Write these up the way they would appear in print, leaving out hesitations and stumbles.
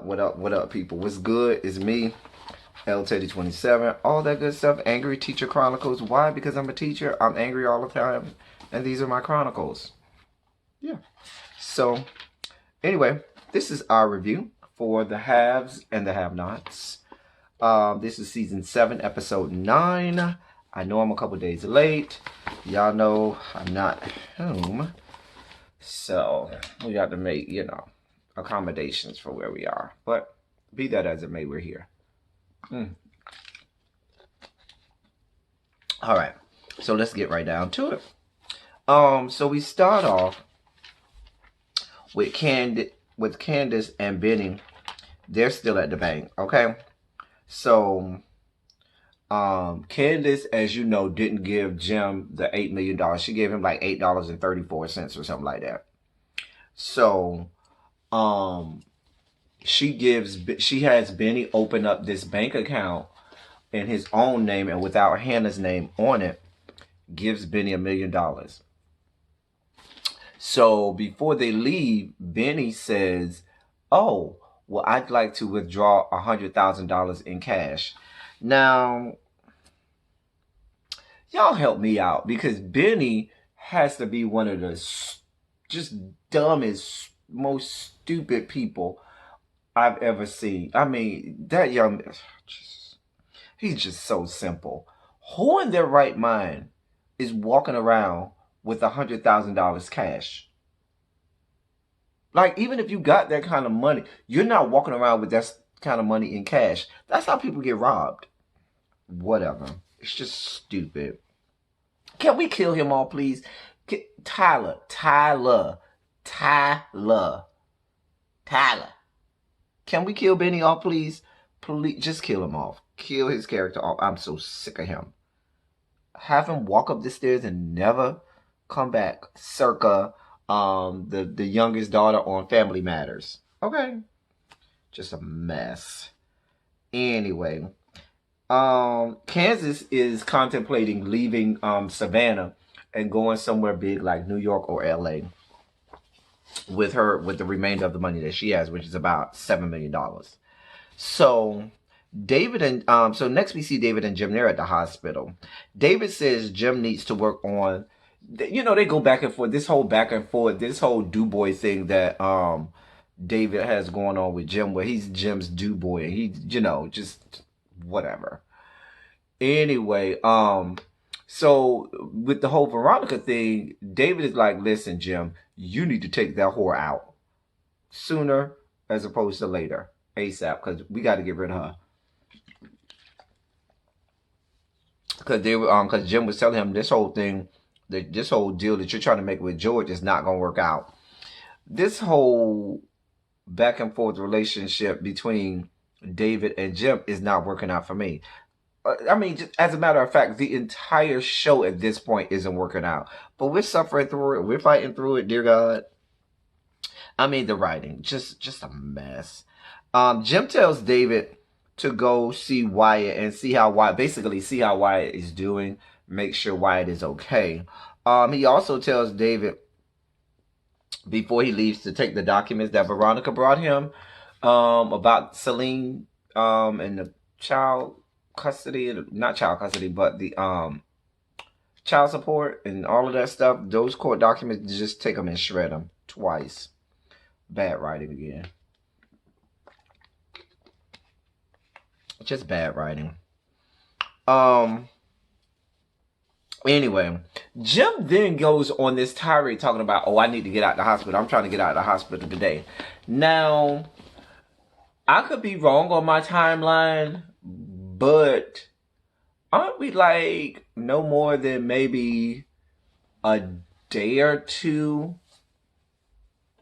up, what up, what up, people? What's good? It's me, L Teddy 27. All that good stuff. Angry Teacher Chronicles. Why? Because I'm a teacher. I'm angry all the time. And these are my chronicles. Yeah. So, anyway, this is our review for the haves and the have-nots. This is season 7, episode 9. I know I'm a couple days late. Y'all know I'm not home. So, we got to make, accommodations for where we are. But be that as it may, we're here. All right. So, let's get right down to it. So we start off with Candace and Benny. They're still at the bank, okay? So, Candace, as you know, didn't give Jim the $8 million. She gave him like $8.34 or something like that. So, she has Benny open up this bank account in his own name and without Hannah's name on it, gives Benny $1 million. So before they leave, Benny says, "Oh, well, I'd like to withdraw $100,000 in cash." Now, y'all help me out, because Benny has to be one of the just dumbest, most stupid people I've ever seen. I mean, that young, he's just so simple. Who in their right mind is walking around with $100,000 cash? Like, even if you got that kind of money, you're not walking around with that kind of money in cash. That's how people get robbed. Whatever. It's just stupid. Can we kill him all, please? Tyler. Can we kill Benny off, please? Please, just kill him off. Kill his character off. I'm so sick of him. Have him walk up the stairs and never come back. Circa the youngest daughter on Family Matters. Okay. Just a mess. Anyway. Kansas is contemplating leaving Savannah and going somewhere big like New York or LA with the remainder of the money that she has, which is about $7 million. So so next we see David and Jim. They're at the hospital. David says Jim needs to work on, they go back and forth, this whole do boy thing that David has going on with Jim, where he's Jim's do boy and he, just whatever. Anyway, so with the whole Veronica thing, David is like, "Listen, Jim, you need to take that whore out sooner as opposed to later, ASAP, because we got to get rid of her." Because Jim was telling him this whole thing, this whole deal that you're trying to make with George is not going to work out. This whole back and forth relationship between David and Jim is not working out for me. I mean, just as a matter of fact, the entire show at this point isn't working out. But we're suffering through it. We're fighting through it, dear God. I mean, the writing, just a mess. Jim tells David to go see Wyatt and see how Wyatt is doing. Make sure Wyatt is okay. He also tells David before he leaves to take the documents that Veronica brought him about Celine and the child custody, not child custody, but the child support and all of that stuff. Those court documents, just take them and shred them twice. Bad writing again. Just bad writing. Anyway, Jim then goes on this tirade talking about, "Oh, I need to get out of the hospital. I'm trying to get out of the hospital today." Now, I could be wrong on my timeline, but aren't we like no more than maybe a day or two,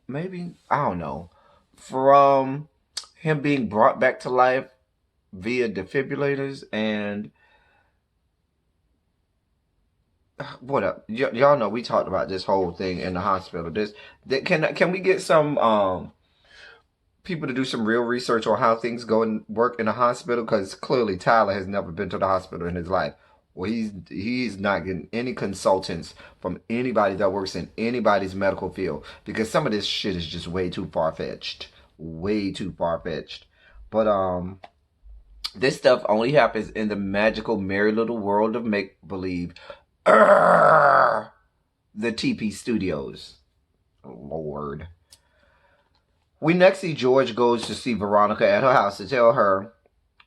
maybe, I don't know, from him being brought back to life via defibrillators? And what up? Y'all know we talked about this whole thing in the hospital. Can we get some people to do some real research on how things go and work in a hospital? Because clearly Tyler has never been to the hospital in his life. Well, he's not getting any consultants from anybody that works in anybody's medical field, because some of this shit is just way too far-fetched. way too far-fetched. But this stuff only happens in the magical merry little world of make-believe. The TP Studios. Lord. We next see George goes to see Veronica at her house to tell her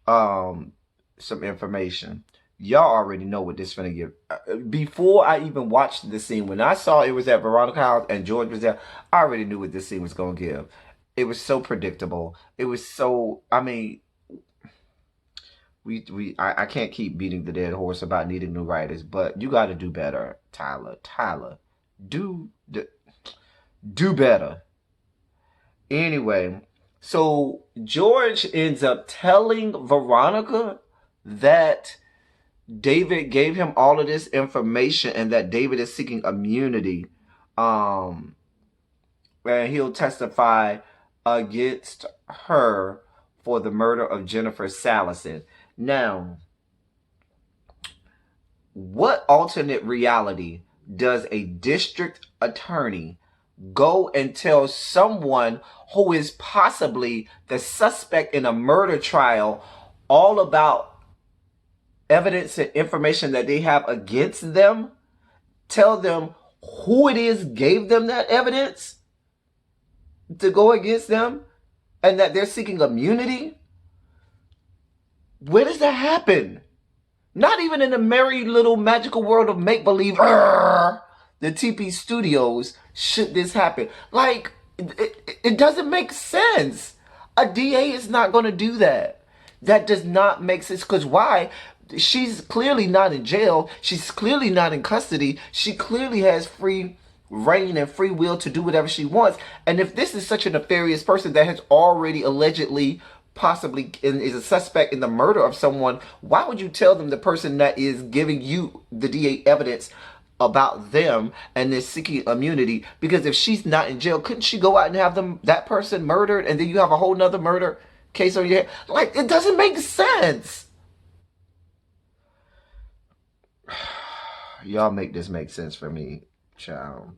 some information. Y'all already know what this finna give. Before I even watched the scene, when I saw it was at Veronica's house and George was there, I already knew what this scene was gonna give. It was so predictable. It was so, I mean, I can't keep beating the dead horse about needing new writers, but you got to do better, Tyler. Do better. Anyway, so George ends up telling Veronica that David gave him all of this information and that David is seeking immunity. And he'll testify against her for the murder of Jennifer Salison. Now, what alternate reality does a district attorney go and tell someone who is possibly the suspect in a murder trial all about evidence and information that they have against them? Tell them who it is gave them that evidence to go against them and that they're seeking immunity? Where does that happen? Not even in the merry little magical world of make-believe, the TP Studios, should this happen. Like, it doesn't make sense. A DA is not going to do that. That does not make sense. Because why? She's clearly not in jail. She's clearly not in custody. She clearly has free reign and free will to do whatever she wants. And if this is such a nefarious person that has already allegedly possibly is a suspect in the murder of someone, why would you tell them the person that is giving you the DA evidence about them and is seeking immunity? Because if she's not in jail, couldn't she go out and have that person murdered, and then you have a whole nother murder case on your head? Like, it doesn't make sense. Y'all make this make sense for me, child.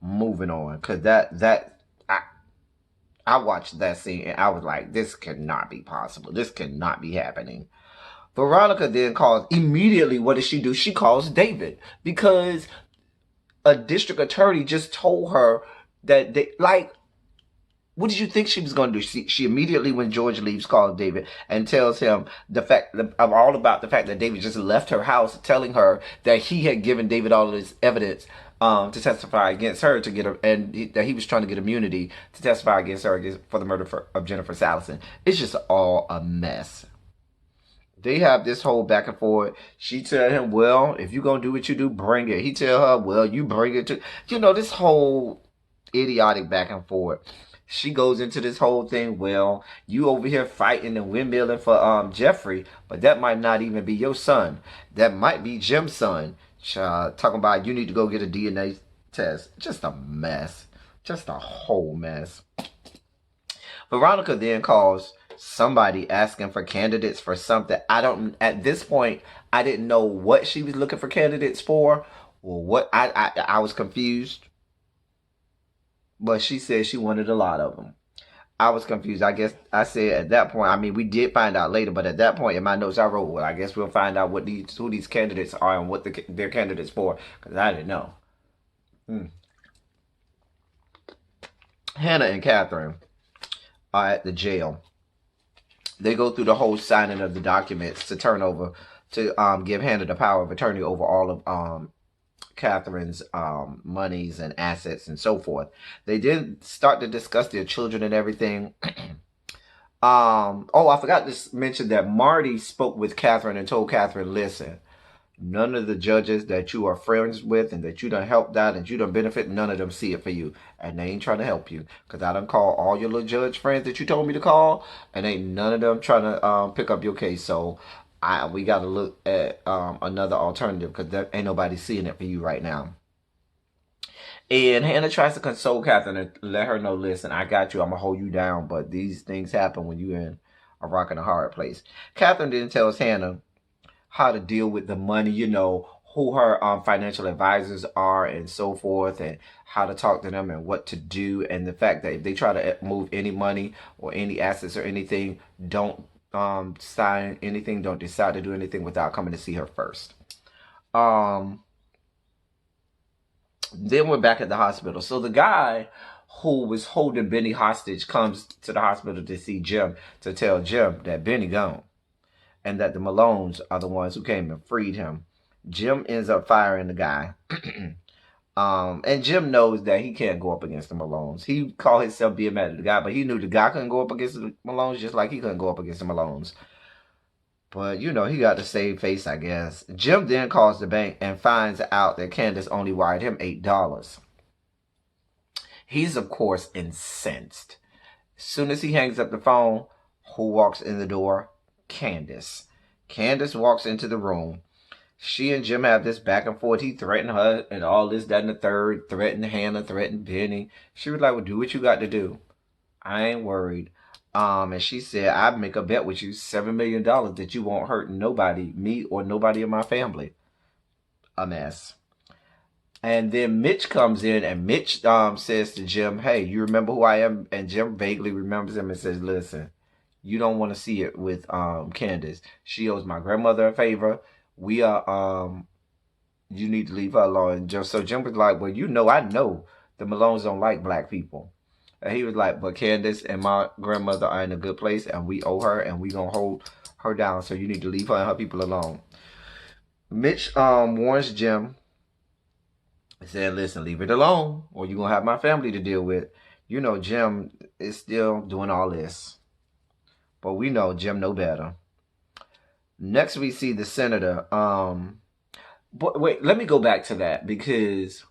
Moving on, because I watched that scene and I was like, this cannot be possible. This cannot be happening. Veronica then calls, immediately, what does she do? She calls David, because a district attorney just told her that they, like, what did you think she was going to do? She immediately, when George leaves, calls David and tells him all about the fact that David just left her house, telling her that he had given David all of this evidence to testify against her to get her, and that he was trying to get immunity to testify against her for the murder of Jennifer Salison. It's just all a mess. They have this whole back and forth. She tell him, well, if you're going to do what you do, bring it. He tell her, well, you bring it too. You know, this whole idiotic back and forth. She goes into this whole thing, well, you over here fighting and windmilling for Jeffrey, but that might not even be your son. That might be Jim's son. Talking about you need to go get a DNA test. Just a mess. Just a whole mess. Veronica then calls somebody asking for candidates for something. At this point, I didn't know what she was looking for candidates for, or what. I was confused. But she said she wanted a lot of them. I was confused. I guess I said at that point, I mean, we did find out later, but at that point in my notes I wrote, well, I guess we'll find out who these candidates are and what they're candidates for, because I didn't know. Hannah and Catherine are at the jail. They go through the whole signing of the documents to turn over, to give Hannah the power of attorney over all of Catherine's monies and assets and so forth. They did start to discuss their children and everything. I forgot to mention that Marty spoke with Catherine and told Catherine, listen, none of the judges that you are friends with and that you done helped out and you done benefit, none of them see it for you. And they ain't trying to help you. Because I done called all your little judge friends that you told me to call, and ain't none of them trying to pick up your case. So we got to look at another alternative, because there ain't nobody seeing it for you right now. And Hannah tries to console Catherine and let her know, listen, I got you. I'm going to hold you down. But these things happen when you're in a rock and a hard place. Catherine then tells Hannah how to deal with the money, who her financial advisors are and so forth, and how to talk to them and what to do, and the fact that if they try to move any money or any assets or anything, don't sign anything, don't decide to do anything without coming to see her first. Um, then we're back at the hospital. So the guy who was holding Benny hostage comes to the hospital to see Jim, to tell Jim that Benny gone and that the Malones are the ones who came and freed him. Jim ends up firing the guy. And Jim knows that he can't go up against the Malones. He called himself being mad at the guy, but he knew the guy couldn't go up against the Malones just like he couldn't go up against the Malones. But, you know, he got to save face, I guess. Jim then calls the bank and finds out that Candace only wired him $8. He's, of course, incensed. As soon as he hangs up the phone, who walks in the door? Candace. Candace walks into the room. She and Jim have this back and forth. He threatened her and all this, that, and the third. Threatened Hannah, threatened Benny. She was like, well, do what you got to do. I ain't worried. And she said, I'd make a bet with you, $7 million, that you won't hurt nobody, me or nobody in my family. A mess. And then Mitch comes in, and Mitch says to Jim, hey, you remember who I am? And Jim vaguely remembers him and says, listen, you don't want to see it with Candace. She owes my grandmother a favor. We are, you need to leave her alone. And so Jim was like, well, you know, I know the Malones don't like black people. And he was like, but Candace and my grandmother are in a good place, and we owe her, and we going to hold her down. So you need to leave her and her people alone. Mitch warns Jim, saying, listen, leave it alone, or you're going to have my family to deal with. You know, Jim is still doing all this. But we know Jim know better. Next, we see the senator. But wait, let me go back to that, because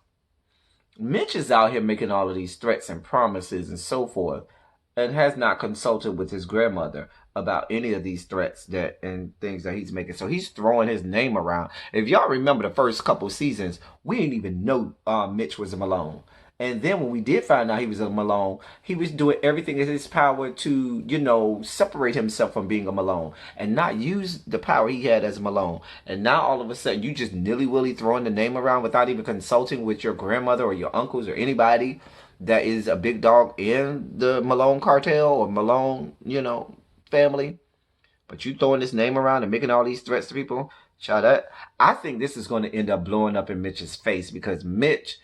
Mitch is out here making all of these threats and promises and so forth, and has not consulted with his grandmother about any of these threats that and things that he's making. So he's throwing his name around. If y'all remember the first couple seasons, we didn't even know Mitch was a Malone. And then when we did find out he was a Malone, he was doing everything in his power to, you know, separate himself from being a Malone and not use the power he had as a Malone. And now all of a sudden you just nilly-willy throwing the name around without even consulting with your grandmother or your uncles or anybody that is a big dog in the Malone cartel or Malone, you know, family. But you throwing this name around and making all these threats to people. Child, I think this is going to end up blowing up in Mitch's face, because Mitch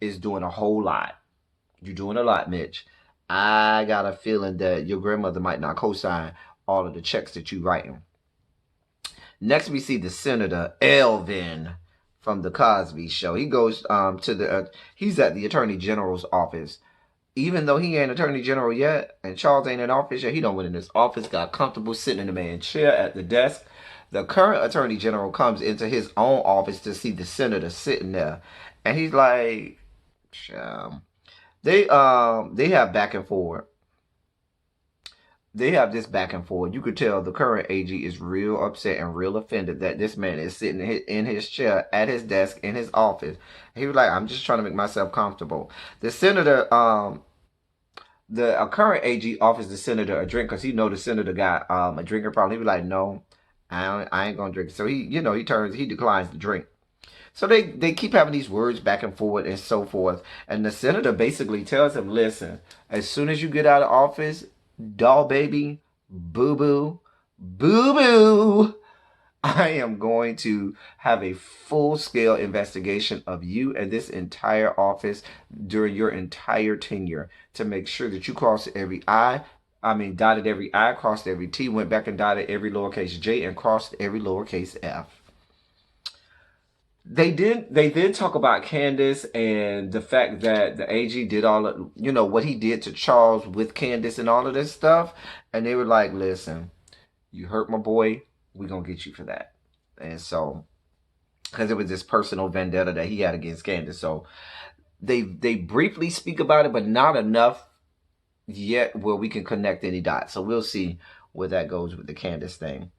is doing a whole lot. You're doing a lot, Mitch. I got a feeling that your grandmother might not co-sign all of the checks that you writing. Next, we see the senator, Elvin, from the Cosby Show. He goes to the, he's at the Attorney General's office. Even though he ain't Attorney General yet, and Charles ain't in office yet, he done went in his office, got comfortable sitting in the man's chair at the desk. The current Attorney General comes into his own office to see the senator sitting there. And he's like, they have back and forth. They have this back and forth. You could tell the current AG is real upset and real offended that this man is sitting in his chair at his desk in his office. He was like, I'm just trying to make myself comfortable. The senator, the current AG offers the senator a drink because he know the senator got a drinking problem. He was like, no, I ain't gonna drink. So he, you know, he declines the drink. So they keep having these words back and forth and so forth. And the senator basically tells him, listen, as soon as you get out of office, doll baby, boo-boo, boo-boo, I am going to have a full-scale investigation of you and this entire office during your entire tenure to make sure that you crossed every I. Dotted every I, crossed every T, went back and dotted every lowercase J, and crossed every lowercase F. They did talk about Candace and the fact that the AG did all of, you know, what he did to Charles with Candace and all of this stuff. And they were like, listen, you hurt my boy, we're going to get you for that. And so, because it was this personal vendetta that he had against Candace. So they briefly speak about it, but not enough yet where we can connect any dots. So we'll see where that goes with the Candace thing.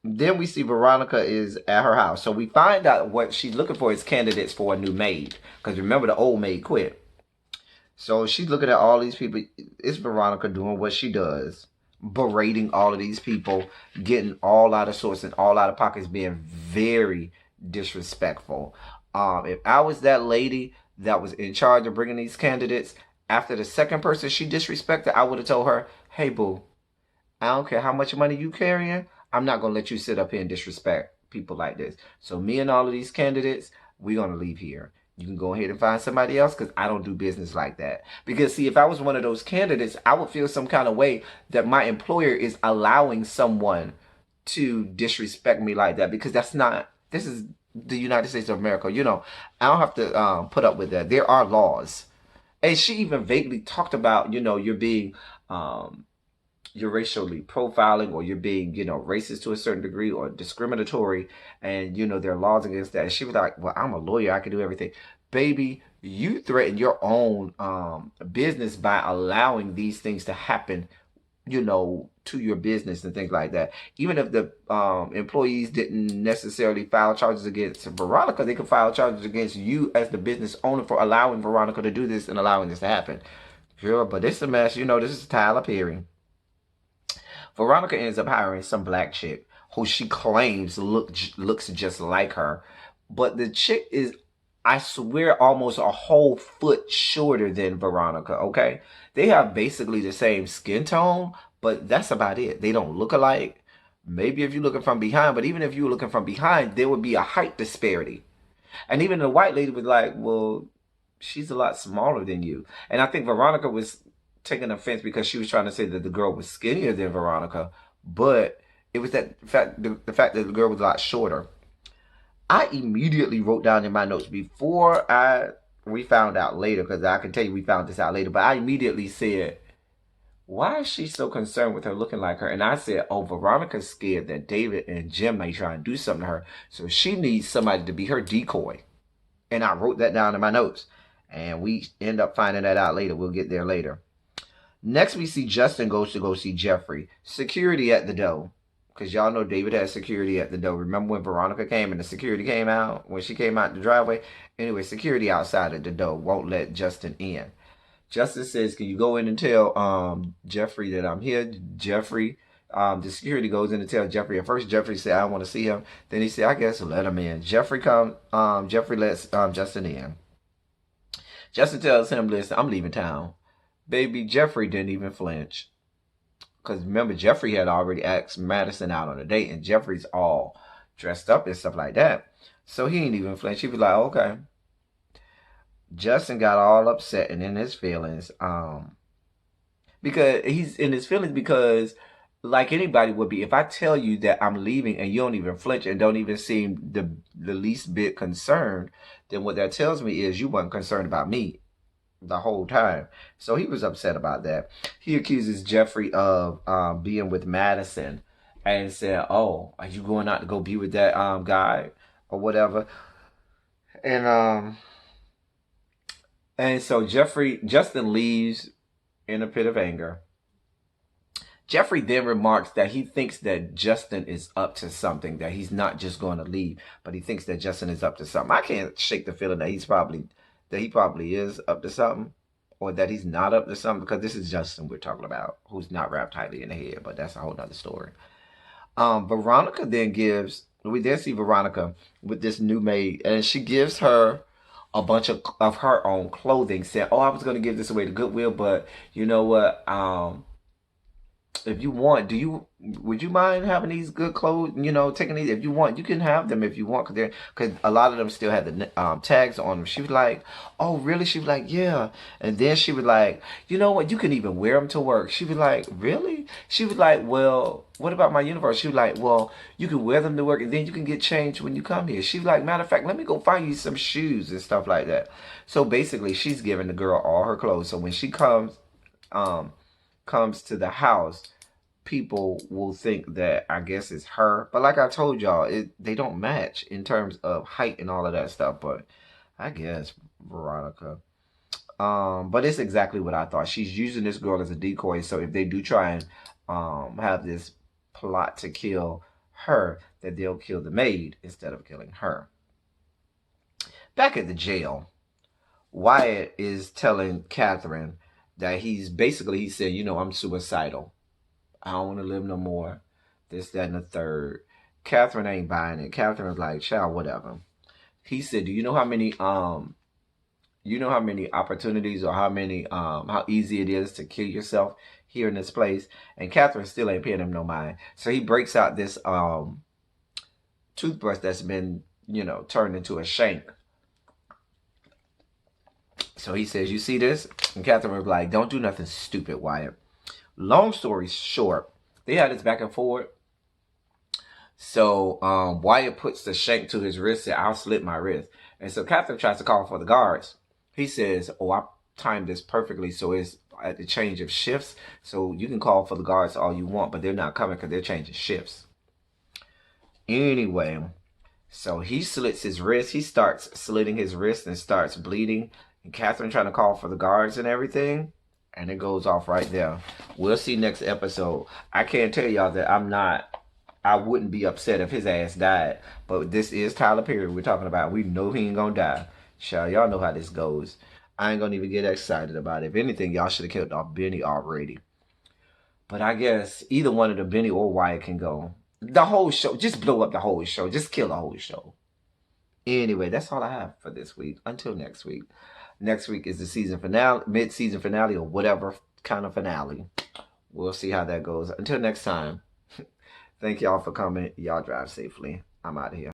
Then we see Veronica is at her house. So we find out what she's looking for is candidates for a new maid. Because remember, the old maid quit. So she's looking at all these people. It's Veronica doing what she does. Berating all of these people. Getting all out of sorts and all out of pockets. Being very, disrespectful. If I was that lady that was in charge of bringing these candidates, after the second person she disrespected, I would have told her, hey, boo, I don't care how much money you carrying. I'm not going to let you sit up here and disrespect people like this. So me and all of these candidates, we're going to leave here. You can go ahead and find somebody else because I don't do business like that. Because see, if I was one of those candidates, I would feel some kind of way that my employer is allowing someone to disrespect me like that, because that's not, this is the United States of America. You know, I don't have to put up with that. There are laws. And she even vaguely talked about, you know, um, you're racially profiling, or you're being, you know, racist to a certain degree, or discriminatory, and you know there are laws against that. And she was like, well, I'm a lawyer, I can do everything. Baby, you threaten your own business by allowing these things to happen, you know, to your business and things like that. Even if the employees didn't necessarily file charges against Veronica, they could file charges against you as the business owner for allowing Veronica to do this and allowing this to happen. Sure, but this is a mess. You know, this is Tyler Perry. Veronica ends up hiring some black chick who she claims looks just like her. But the chick is, I swear, almost a whole foot shorter than Veronica, okay? They have basically the same skin tone, but that's about it. They don't look alike. Maybe if you're looking from behind, but even if you were looking from behind, there would be a height disparity. And even the white lady was like, well, she's a lot smaller than you. And I think Veronica was taking offense because she was trying to say that the girl was skinnier than Veronica, but it was that fact, the fact that the girl was a lot shorter. I immediately wrote down in my notes before we found out later, because I can tell you we found this out later, but I immediately said, why is she so concerned with her looking like her? And I said, oh, Veronica's scared that David and Jim may try and do something to her, so she needs somebody to be her decoy. And I wrote that down in my notes. And we end up finding that out later. We'll get there later. Next, we see Justin goes to go see Jeffrey. Security at the door. Because y'all know David has security at the door. Remember when Veronica came and the security came out? When she came out the driveway? Anyway, security outside at the door won't let Justin in. Justin says, can you go in and tell Jeffrey that I'm here? Jeffrey, the security goes in and tells Jeffrey. At first, Jeffrey said, I want to see him. Then he said, I guess let him in. Jeffrey lets Justin in. Justin tells him, listen, I'm leaving town. Baby, Jeffrey didn't even flinch. Because remember, Jeffrey had already asked Madison out on a date, and Jeffrey's all dressed up and stuff like that. So he ain't even flinch. He was like, okay. Justin got all upset and in his feelings. Because he's in his feelings because, like anybody would be, if I tell you that I'm leaving and you don't even flinch and don't even seem the least bit concerned, then what that tells me is you weren't concerned about me the whole time. So he was upset about that. He accuses Jeffrey of being with Madison and said, oh, are you going out to go be with that guy or whatever? And so Justin leaves in a pit of anger. Jeffrey then remarks that he thinks that Justin is up to something, that he's not just going to leave, but he thinks that Justin is up to something. I can't shake the feeling that he probably is up to something, or that he's not up to something, because this is Justin we're talking about, who's not wrapped tightly in the head, but that's a whole nother story. Veronica we then see Veronica with this new maid, and she gives her a bunch of her own clothing, saying, oh, I was going to give this away to Goodwill, but you know what, if you want, would you mind having these good clothes, you know, taking these? If you want, you can have them if you want, because a lot of them still had the tags on them. She was like, oh, really? She was like, yeah. And then she was like, you know what, you can even wear them to work. She was like, really? She was like, well, what about my uniform? She was like, well, you can wear them to work and then you can get changed when you come here. She was like, matter of fact, let me go find you some shoes and stuff like that. So basically, she's giving the girl all her clothes. So when she comes to the house, people will think that I guess it's her. But like I told y'all, they don't match in terms of height and all of that stuff. But I guess Veronica. But it's exactly what I thought. She's using this girl as a decoy. So if they do try and have this plot to kill her, that they'll kill the maid instead of killing her. Back at the jail, Wyatt is telling Catherine that he said, you know, I'm suicidal. I don't want to live no more. This, that, and the third. Catherine ain't buying it. Catherine was like, child, whatever. He said, do you know how many opportunities or how easy it is to kill yourself here in this place? And Catherine still ain't paying him no mind. So he breaks out this toothbrush that's been, turned into a shank. So he says, you see this? And Catherine was like, don't do nothing stupid, Wyatt. Long story short, they had this back and forth. So Wyatt puts the shank to his wrist and said, I'll slit my wrist. And so Catherine tries to call for the guards. He says, oh, I timed this perfectly so it's at the change of shifts. So you can call for the guards all you want, but they're not coming because they're changing shifts. Anyway, so he slits his wrist. He starts slitting his wrist and starts bleeding. And Catherine trying to call for the guards and everything. And it goes off right there. We'll see next episode. I can't tell y'all that I wouldn't be upset if his ass died. But this is Tyler Perry we're talking about. We know he ain't gonna die. Y'all know how this goes. I ain't gonna even get excited about it. If anything, y'all should have killed off Benny already. But I guess either one of the Benny or Wyatt can go. The whole show. Just blow up the whole show. Just kill the whole show. Anyway, that's all I have for this week. Until next week. Next week is the season finale, mid-season finale, or whatever kind of finale. We'll see how that goes. Until next time. Thank y'all for coming. Y'all drive safely. I'm out of here.